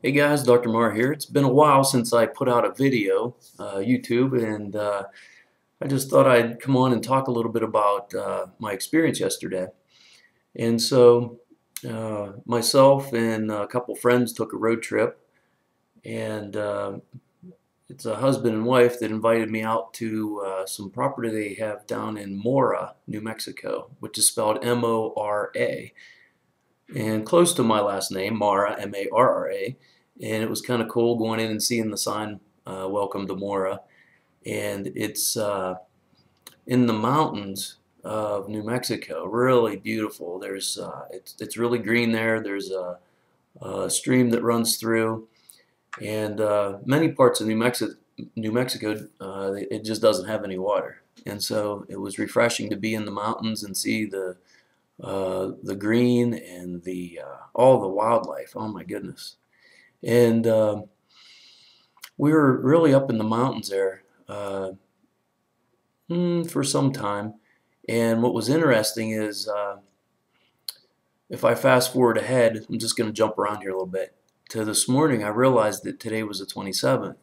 Hey guys, Dr. Marra here. It's been a while since I put out a video, YouTube, and I just thought I'd come on and talk a little bit about my experience yesterday. And so, myself and a couple friends took a road trip, and it's a husband and wife that invited me out to some property they have down in Marra, New Mexico, which is spelled M-O-R-A, and close to my last name, Marra, M-A-R-R-A. And it was kind of cool going in and seeing the sign, Welcome to Marra. And it's in the mountains of New Mexico, really beautiful. It's really green there. There's a stream that runs through, and many parts of New Mexico, it just doesn't have any water. And so it was refreshing to be in the mountains and see the green and the all the wildlife. Oh my goodness! And we were really up in the mountains there for some time. And what was interesting is if I fast forward ahead, I'm just going to jump around here a little bit. To this morning, I realized that today was the 27th.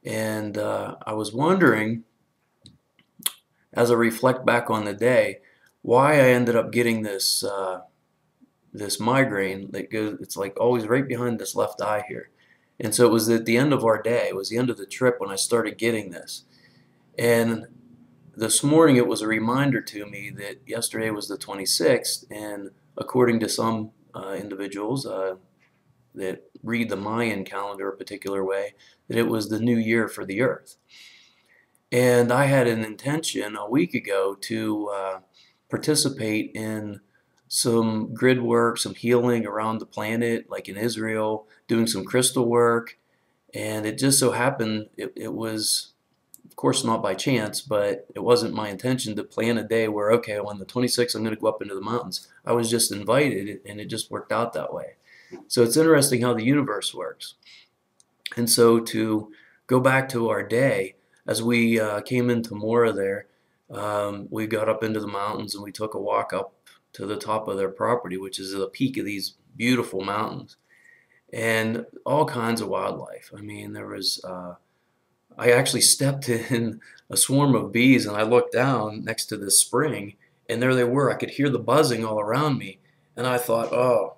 And I was wondering, as I reflect back on the day, why I ended up getting this migraine that goes, it's like always right behind this left eye here. And so it was at the end of our day, it was the end of the trip when I started getting this. And this morning it was a reminder to me that yesterday was the 26th, and according to some individuals that read the Mayan calendar a particular way, that it was the new year for the earth. And I had an intention a week ago to participate in some grid work, some healing around the planet, like in Israel, doing some crystal work. And it just so happened, it was, of course, not by chance, but it wasn't my intention to plan a day where, okay, on the 26th, I'm going to go up into the mountains. I was just invited, and it just worked out that way. So it's interesting how the universe works. And so to go back to our day, as we came into Mora there, we got up into the mountains and we took a walk up to the top of their property, which is the peak of these beautiful mountains, and all kinds of wildlife. I mean, there was, I actually stepped in a swarm of bees, and I looked down next to this spring, and there they were. I could hear the buzzing all around me, and I thought, oh,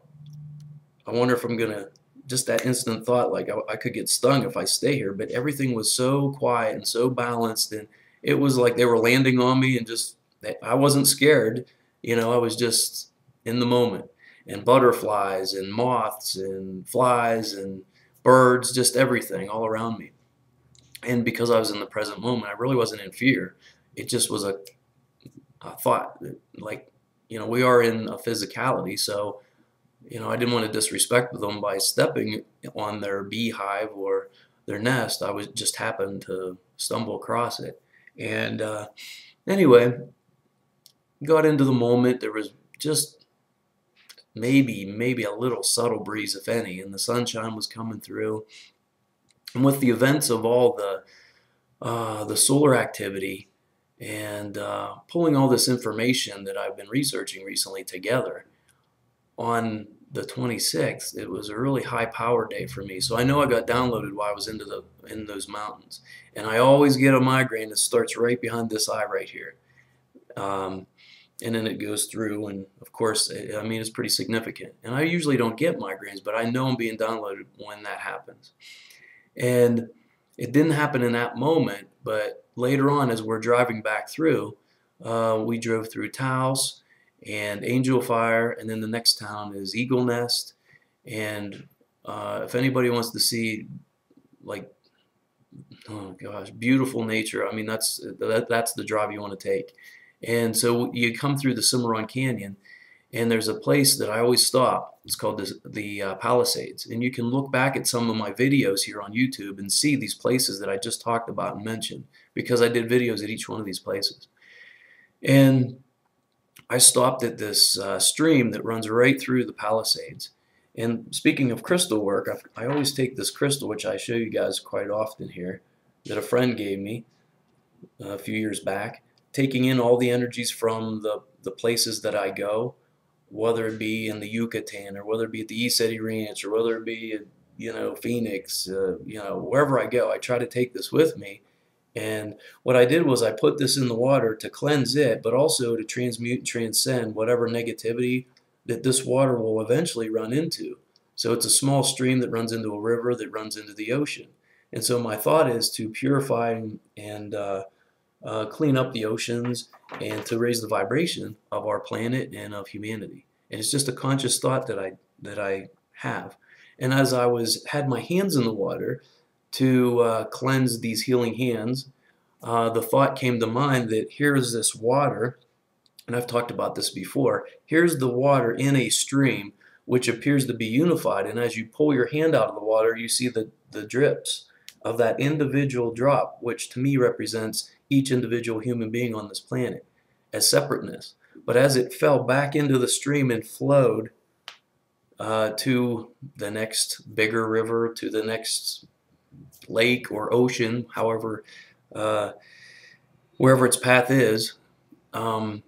I wonder if I'm gonna, just that instant thought, like I could get stung if I stay here. But everything was so quiet and so balanced, and it was like they were landing on me, and just, I wasn't scared. I was just in the moment. And butterflies and moths and flies and birds, just everything all around me. And because I was in the present moment, I really wasn't in fear. It just was a thought, like, we are in a physicality, so, I didn't want to disrespect them by stepping on their beehive or their nest. I was just happened to stumble across it. And anyway, got into the moment. There was just maybe a little subtle breeze, if any, and the sunshine was coming through. And with the events of all the solar activity and pulling all this information that I've been researching recently together, on the 26th, it was a really high power day for me. So I know I got downloaded while I was in those mountains. And I always get a migraine that starts right behind this eye right here. And then it goes through, and of course, I mean, it's pretty significant. And I usually don't get migraines, but I know I'm being downloaded when that happens. And it didn't happen in that moment, but later on, as we're driving back through, we drove through Taos and Angel Fire, and then the next town is Eagle Nest. And if anybody wants to see, like, oh gosh, beautiful nature, I mean, that's the drive you want to take. And so you come through the Cimarron Canyon, and there's a place that I always stop. It's called the Palisades. And you can look back at some of my videos here on YouTube and see these places that I just talked about and mentioned, because I did videos at each one of these places. And I stopped at this stream that runs right through the Palisades. And speaking of crystal work, I always take this crystal, which I show you guys quite often here, that a friend gave me a few years back, taking in all the energies from the places that I go, whether it be in the Yucatan or whether it be at the East Ranch or whether it be Phoenix, wherever I go, I try to take this with me. And what I did was I put this in the water to cleanse it, but also to transmute and transcend whatever negativity that this water will eventually run into. So it's a small stream that runs into a river that runs into the ocean. And so my thought is to purify and clean up the oceans and to raise the vibration of our planet and of humanity. And it's just a conscious thought that I have. And as I had my hands in the water to cleanse these healing hands, the thought came to mind that here's this water, and I've talked about this before. Here's the water in a stream which appears to be unified, and as you pull your hand out of the water, you see the drips of that individual drop, which to me represents each individual human being on this planet as separateness. But as it fell back into the stream and flowed to the next bigger river, to the next lake or ocean, however, wherever its path is, on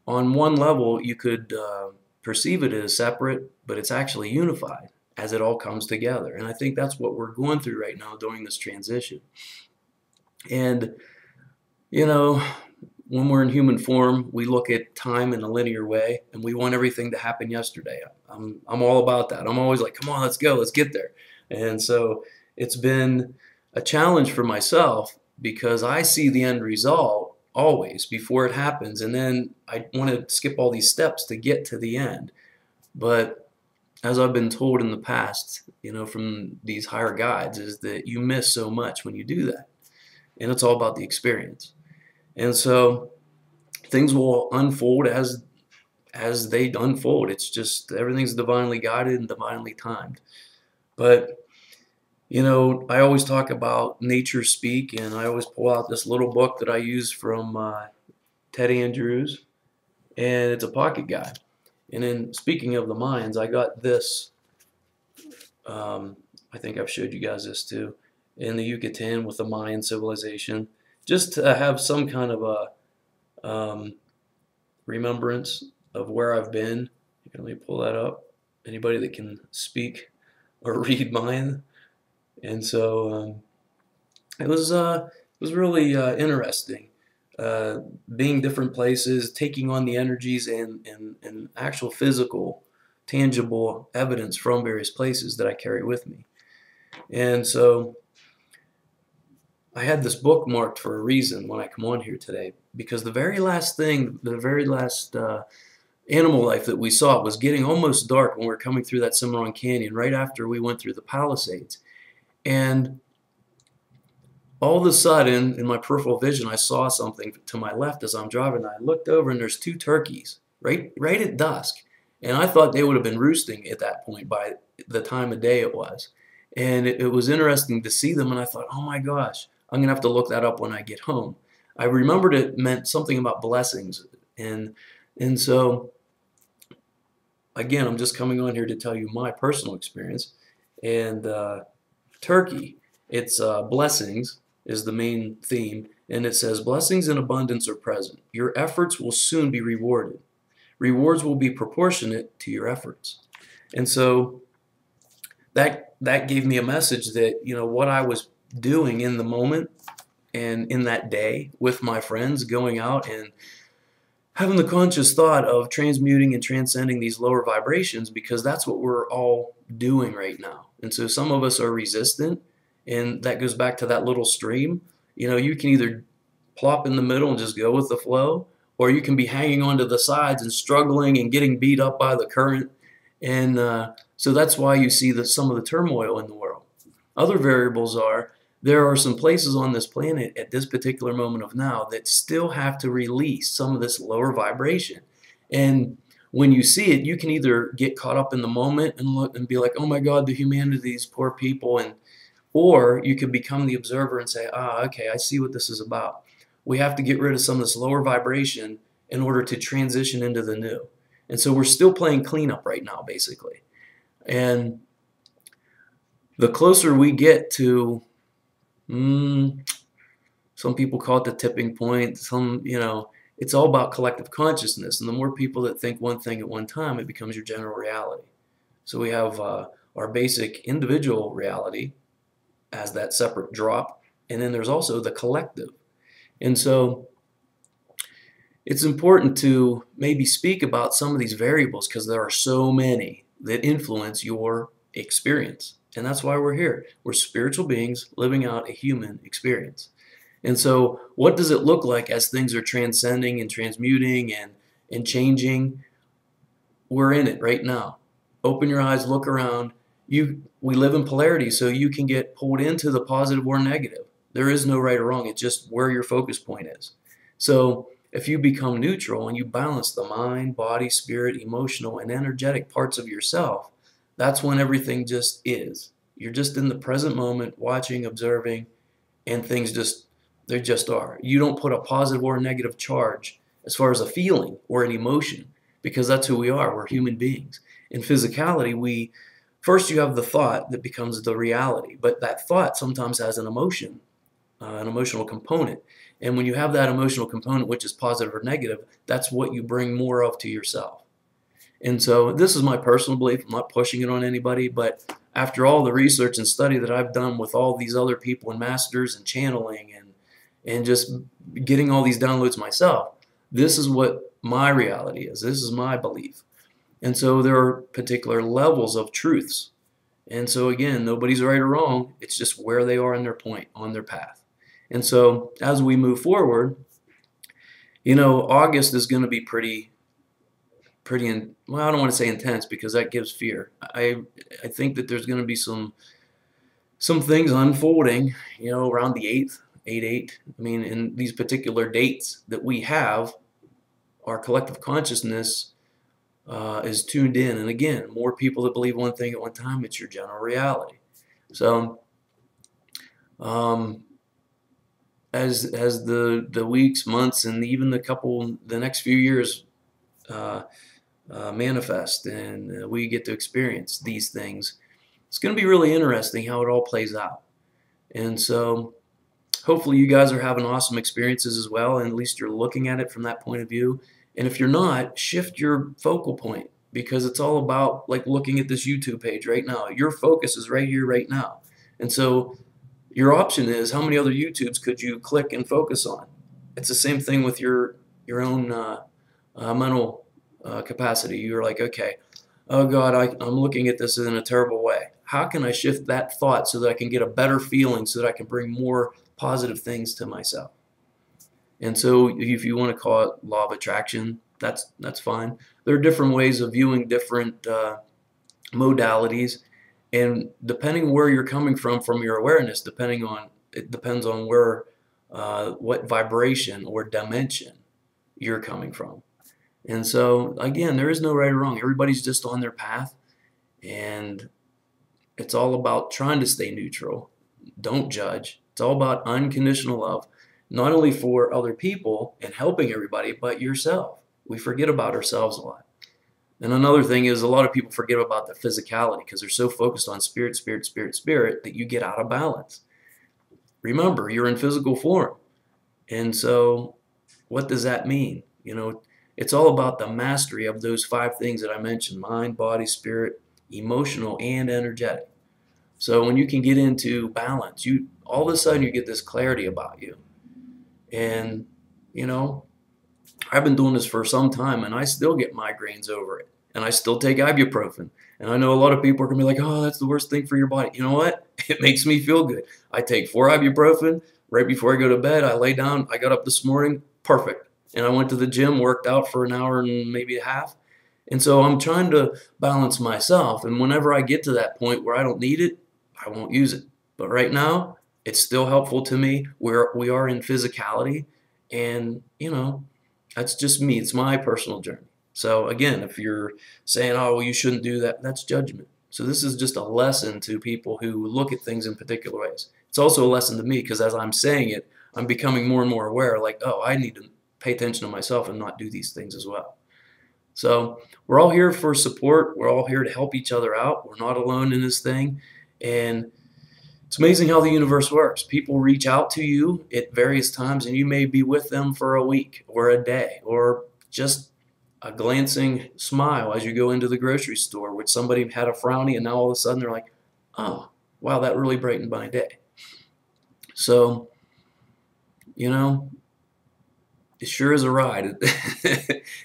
one level you could perceive it as separate, but it's actually unified as it all comes together. And I think that's what we're going through right now during this transition. And, when we're in human form, we look at time in a linear way, and we want everything to happen yesterday. I'm all about that. I'm always like, come on, let's go, let's get there. And so it's been a challenge for myself because I see the end result always before it happens, and then I want to skip all these steps to get to the end. But as I've been told in the past, from these higher guides, is that you miss so much when you do that. And it's all about the experience. And so things will unfold as they unfold. It's just everything's divinely guided and divinely timed. But I always talk about nature speak, and I always pull out this little book that I use from Ted Andrews, and it's a pocket guide. And then speaking of the Mayans, I got this, I think I've showed you guys this too, in the Yucatan with the Mayan civilization, just to have some kind of a remembrance of where I've been. Let me pull that up. Anybody that can speak or read Mayan. And so it was really interesting, being different places, taking on the energies and actual physical, tangible evidence from various places that I carry with me. And so I had this book marked for a reason when I come on here today, because the very last animal life that we saw was getting almost dark when we were coming through that Cimarron Canyon right after we went through the Palisades. And all of a sudden, in my peripheral vision, I saw something to my left as I'm driving. I looked over, and there's two turkeys right at dusk. And I thought they would have been roosting at that point by the time of day it was. And it was interesting to see them, and I thought, oh my gosh, I'm going to have to look that up when I get home. I remembered it meant something about blessings. And so, again, I'm just coming on here to tell you my personal experience. And turkey, it's blessings is the main theme, and it says blessings in abundance are present. Your efforts will soon be rewarded. Rewards will be proportionate to your efforts. And so that gave me a message that what I was doing in the moment and in that day with my friends, going out and having the conscious thought of transmuting and transcending these lower vibrations, because that's what we're all doing right now. And so some of us are resistant, and that goes back to that little stream. You can either plop in the middle and just go with the flow, or you can be hanging onto the sides and struggling and getting beat up by the current. And so that's why you see some of the turmoil in the world. Other variables are, there are some places on this planet at this particular moment of now that still have to release some of this lower vibration. And when you see it, you can either get caught up in the moment and look and be like, oh my God, the humanity of these poor people, or you can become the observer and say, okay, I see what this is about. We have to get rid of some of this lower vibration in order to transition into the new. And so we're still playing cleanup right now, basically. And the closer we get to, some people call it the tipping point, it's all about collective consciousness. And the more people that think one thing at one time, it becomes your general reality. So we have our basic individual reality as that separate drop, and then there's also the collective. And so it's important to maybe speak about some of these variables because there are so many that influence your experience. And that's why we're here. We're spiritual beings living out a human experience. And so what does it look like as things are transcending and transmuting and changing? We're in it right now. Open your eyes, look around. We live in polarity, so you can get pulled into the positive or negative. There is no right or wrong. It's just where your focus point is. So if you become neutral and you balance the mind, body, spirit, emotional, and energetic parts of yourself, that's when everything just is. You're just in the present moment, watching, observing, and things they just are. You don't put a positive or negative charge as far as a feeling or an emotion, because that's who we are. We're human beings. In physicality, first you have the thought that becomes the reality, but that thought sometimes has an emotion, an emotional component. And when you have that emotional component, which is positive or negative, that's what you bring more of to yourself. And so this is my personal belief. I'm not pushing it on anybody, but after all the research and study that I've done with all these other people and masters and channeling and just getting all these downloads myself, this is what my reality is. This is my belief. And so there are particular levels of truths. And so again, nobody's right or wrong. It's just where they are in their point, on their path. And so as we move forward, August is going to be pretty, well, I don't want to say intense because that gives fear. I think that there's going to be some things unfolding, around the 8th, 8/8. I mean, in these particular dates that we have, our collective consciousness is tuned in. And again, more people that believe one thing at one time, it's your general reality. So as the weeks, months, and even the next few years manifest and we get to experience these things, it's going to be really interesting how it all plays out. And so hopefully you guys are having awesome experiences as well, and at least you're looking at it from that point of view. And if you're not, shift your focal point, because it's all about like looking at this YouTube page right now. Your focus is right here, right now. And so your option is, how many other YouTubes could you click and focus on? It's the same thing with your own mental capacity. You're like, okay, oh God, I'm looking at this in a terrible way. How can I shift that thought so that I can get a better feeling, so that I can bring more positive things to myself? And so if you want to call it law of attraction, that's fine. There are different ways of viewing different modalities, and depending where you're coming from your awareness, it depends on where what vibration or dimension you're coming from. And so again, there is no right or wrong. Everybody's just on their path, and it's all about trying to stay neutral. Don't judge. It's all about unconditional love, not only for other people and helping everybody, but yourself. We forget about ourselves a lot. And another thing is, a lot of people forget about the physicality because they're so focused on spirit, spirit, spirit, spirit that you get out of balance. Remember, you're in physical form. And so what does that mean? It's all about the mastery of those 5 things that I mentioned: mind, body, spirit, emotional, and energetic. So when you can get into balance, all of a sudden you get this clarity about you. And, I've been doing this for some time, and I still get migraines over it. And I still take ibuprofen. And I know a lot of people are going to be like, oh, that's the worst thing for your body. You know what? It makes me feel good. I take 4 ibuprofen right before I go to bed. I lay down. I got up this morning. Perfect. And I went to the gym, worked out for an hour and maybe a half. And so I'm trying to balance myself. And whenever I get to that point where I don't need it, I won't use it. But right now, it's still helpful to me where we are in physicality. And, that's just me. It's my personal journey. So again, if you're saying, oh, well, you shouldn't do that, that's judgment. So this is just a lesson to people who look at things in particular ways. It's also a lesson to me, because as I'm saying it, I'm becoming more and more aware, like, oh, I need to pay attention to myself and not do these things as well. So we're all here for support. We're all here to help each other out. We're not alone in this thing. And it's amazing how the universe works. People reach out to you at various times, and you may be with them for a week or a day or just a glancing smile as you go into the grocery store, which somebody had a frowny and now all of a sudden they're like, oh, wow, that really brightened my day. So, you know, it sure is a ride.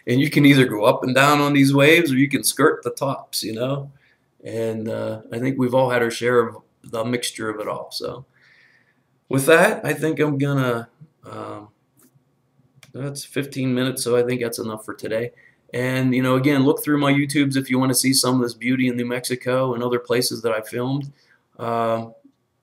And you can either go up and down on these waves or you can skirt the tops, you know. And I think we've all had our share of the mixture of it all. So with that, I think I'm gonna, that's 15 minutes, so I think that's enough for today. And, you know, again, look through my YouTubes if you want to see some of this beauty in New Mexico and other places that I filmed.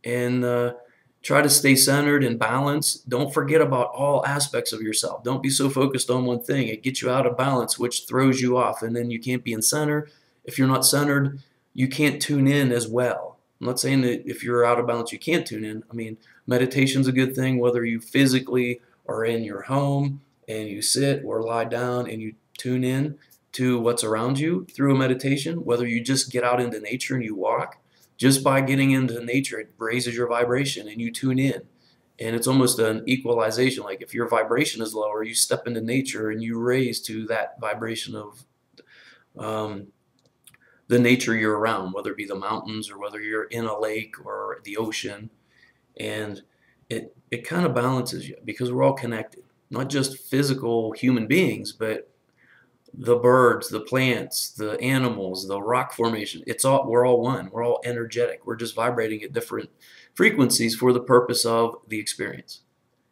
And try to stay centered and balanced. Don't forget about all aspects of yourself. Don't be so focused on one thing. It gets you out of balance, which throws you off, and then you can't be in center. If you're not centered, you can't tune in as well. I'm not saying that if you're out of balance, you can't tune in. I mean, meditation's a good thing, whether you physically are in your home and you sit or lie down and you tune in to what's around you through a meditation, whether you just get out into nature and you walk. Just by getting into nature, it raises your vibration and you tune in. And it's almost an equalization. Like if your vibration is lower, you step into nature and you raise to that vibration of the nature you're around, whether it be the mountains or whether you're in a lake or the ocean. And it kind of balances you because we're all connected. Not just physical human beings, but the birds, the plants, the animals, the rock formation. We're all one. We're all energetic. We're just vibrating at different frequencies for the purpose of the experience.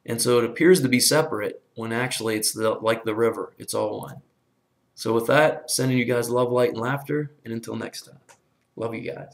And so it appears to be separate when actually it's like the river. It's all one. So with that, sending you guys love, light, and laughter. And until next time, love you guys.